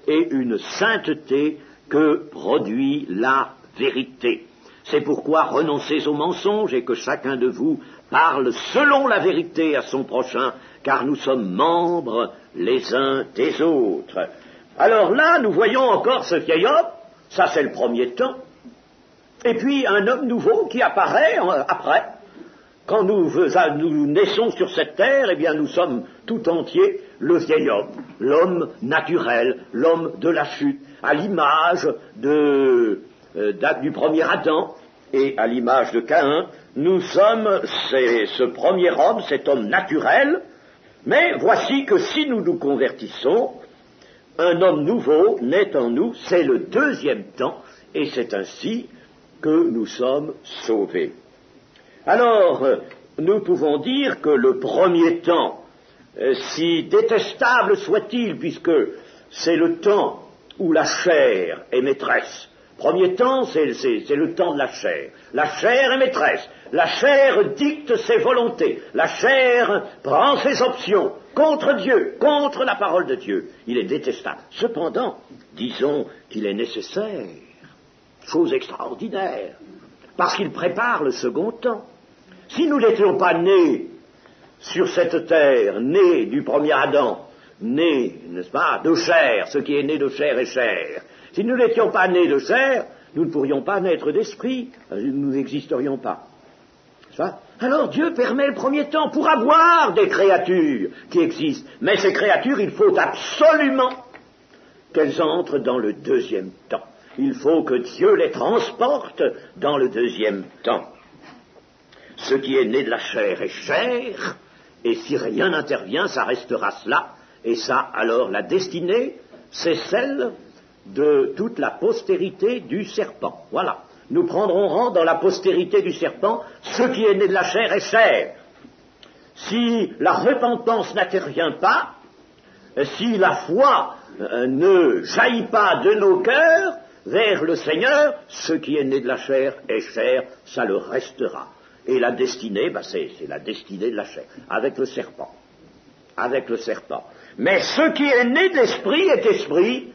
et une sainteté que produit la vérité. C'est pourquoi renoncez au mensonge et que chacun de vous parle selon la vérité à son prochain, car nous sommes membres les uns des autres. Alors là, nous voyons encore ce vieil homme, ça c'est le premier temps, et puis un homme nouveau qui apparaît après. Quand nous naissons sur cette terre, eh bien nous sommes tout entiers le vieil homme, l'homme naturel, l'homme de la chute, à l'image du premier Adam et à l'image de Caïn. Nous sommes ce premier homme, cet homme naturel, mais voici que si nous nous convertissons, un homme nouveau naît en nous, c'est le deuxième temps, et c'est ainsi que nous sommes sauvés. Alors, nous pouvons dire que le premier temps, si détestable soit-il, puisque c'est le temps où la chair est maîtresse. Premier temps, c'est le temps de la chair. La chair est maîtresse. La chair dicte ses volontés. La chair prend ses options contre Dieu, contre la parole de Dieu. Il est détestable. Cependant, disons qu'il est nécessaire. Chose extraordinaire. Parce qu'il prépare le second temps. Si nous n'étions pas nés sur cette terre, nés du premier Adam, nés, n'est-ce pas, de chair, ce qui est né de chair est chair. Si nous n'étions pas nés de chair, nous ne pourrions pas naître d'esprit, nous n'existerions pas. N'est-ce pas ? Alors Dieu permet le premier temps pour avoir des créatures qui existent. Mais ces créatures, il faut absolument qu'elles entrent dans le deuxième temps. Il faut que Dieu les transporte dans le deuxième temps. Ce qui est né de la chair est chair, et si rien n'intervient, ça restera cela. Et ça, alors, la destinée, c'est celle de toute la postérité du serpent. Voilà. Nous prendrons rang dans la postérité du serpent. Ce qui est né de la chair est chair. Si la repentance n'intervient pas, si la foi ne jaillit pas de nos cœurs vers le Seigneur, ce qui est né de la chair est chair, ça le restera. Et la destinée, c'est la destinée de la chair, avec le serpent. Avec le serpent. Mais ce qui est né de l'esprit est esprit.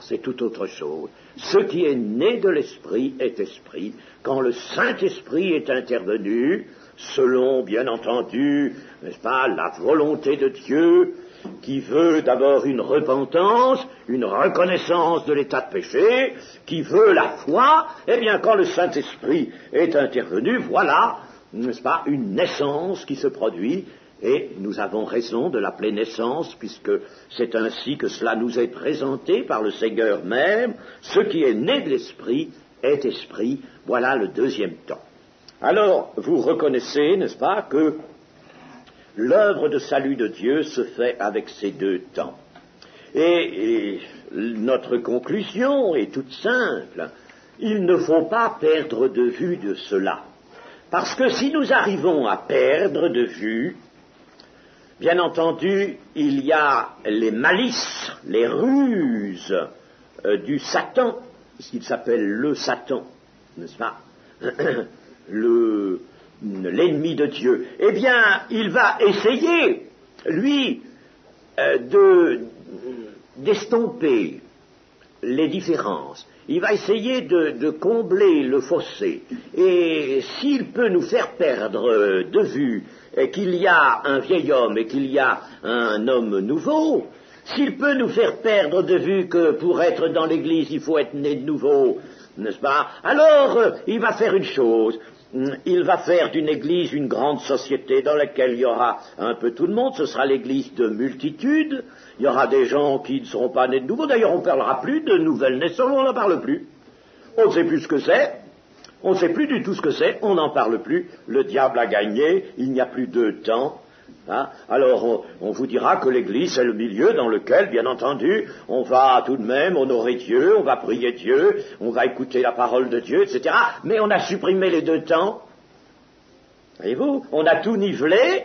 C'est tout autre chose. Ce qui est né de l'esprit est esprit. Quand le Saint-Esprit est intervenu, selon, bien entendu, n'est-ce pas, la volonté de Dieu, qui veut d'abord une repentance, une reconnaissance de l'état de péché, qui veut la foi, eh bien, quand le Saint-Esprit est intervenu, voilà, n'est-ce pas, une naissance qui se produit, et nous avons raison de l'appeler naissance, puisque c'est ainsi que cela nous est présenté par le Seigneur même. Ce qui est né de l'Esprit est esprit. Voilà le deuxième temps. Alors, vous reconnaissez, n'est-ce pas, que l'œuvre de salut de Dieu se fait avec ces deux temps. Et notre conclusion est toute simple. Il ne faut pas perdre de vue de cela. Parce que si nous arrivons à perdre de vue, bien entendu, il y a les malices, les ruses du Satan, ce qu'il s'appelle le Satan, n'est-ce pas, l'ennemi de Dieu. Eh bien, il va essayer, lui, d'estomper les différences. Il va essayer de combler le fossé. Et s'il peut nous faire perdre de vue qu'il y a un vieil homme et qu'il y a un homme nouveau, s'il peut nous faire perdre de vue que pour être dans l'Église, il faut être né de nouveau, n'est-ce pas? Alors, il va faire une chose. Il va faire d'une Église une grande société dans laquelle il y aura un peu tout le monde. Ce sera l'Église de multitude. Il y aura des gens qui ne seront pas nés de nouveau. D'ailleurs, on ne parlera plus de nouvelles naissances, on n'en parle plus. On ne sait plus ce que c'est. On ne sait plus du tout ce que c'est. On n'en parle plus. Le diable a gagné. Il n'y a plus de temps. Hein? Alors, on vous dira que l'Église, c'est le milieu dans lequel, bien entendu, on va tout de même honorer Dieu, on va prier Dieu, on va écouter la parole de Dieu, etc. Mais on a supprimé les deux temps. Voyez-vous, on a tout nivelé.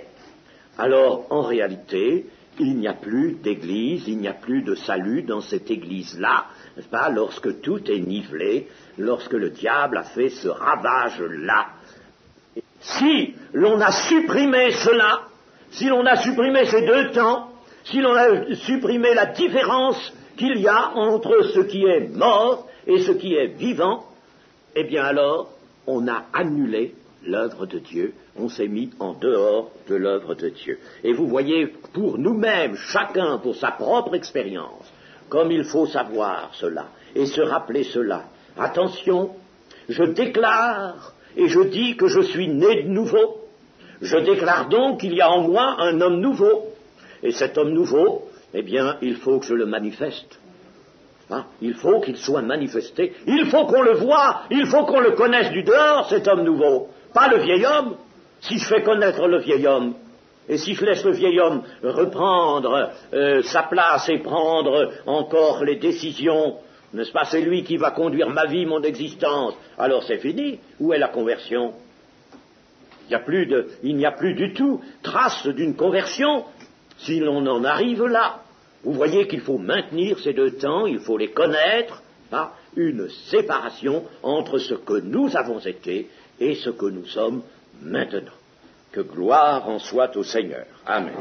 Alors, en réalité, il n'y a plus d'Église, il n'y a plus de salut dans cette Église-là, n'est-ce pas, lorsque tout est nivelé, lorsque le diable a fait ce ravage-là. Si l'on a supprimé cela, si l'on a supprimé ces deux temps, si l'on a supprimé la différence qu'il y a entre ce qui est mort et ce qui est vivant, eh bien alors, on a annulé l'œuvre de Dieu, on s'est mis en dehors de l'œuvre de Dieu. Et vous voyez, pour nous-mêmes, chacun pour sa propre expérience, comme il faut savoir cela et se rappeler cela. Attention, je déclare et je dis que je suis né de nouveau. Je déclare donc qu'il y a en moi un homme nouveau. Et cet homme nouveau, eh bien, il faut que je le manifeste. Hein? Il faut qu'il soit manifesté. Il faut qu'on le voie. Il faut qu'on le connaisse du dehors, cet homme nouveau. Pas le vieil homme. Si je fais connaître le vieil homme, et si je laisse le vieil homme reprendre sa place et prendre encore les décisions, n'est-ce pas, c'est lui qui va conduire ma vie, mon existence, alors c'est fini. Où est la conversion? Il n'y a plus du tout trace d'une conversion si l'on en arrive là. Vous voyez qu'il faut maintenir ces deux temps, il faut les connaître, pas une séparation entre ce que nous avons été et ce que nous sommes maintenant. Que gloire en soit au Seigneur. Amen.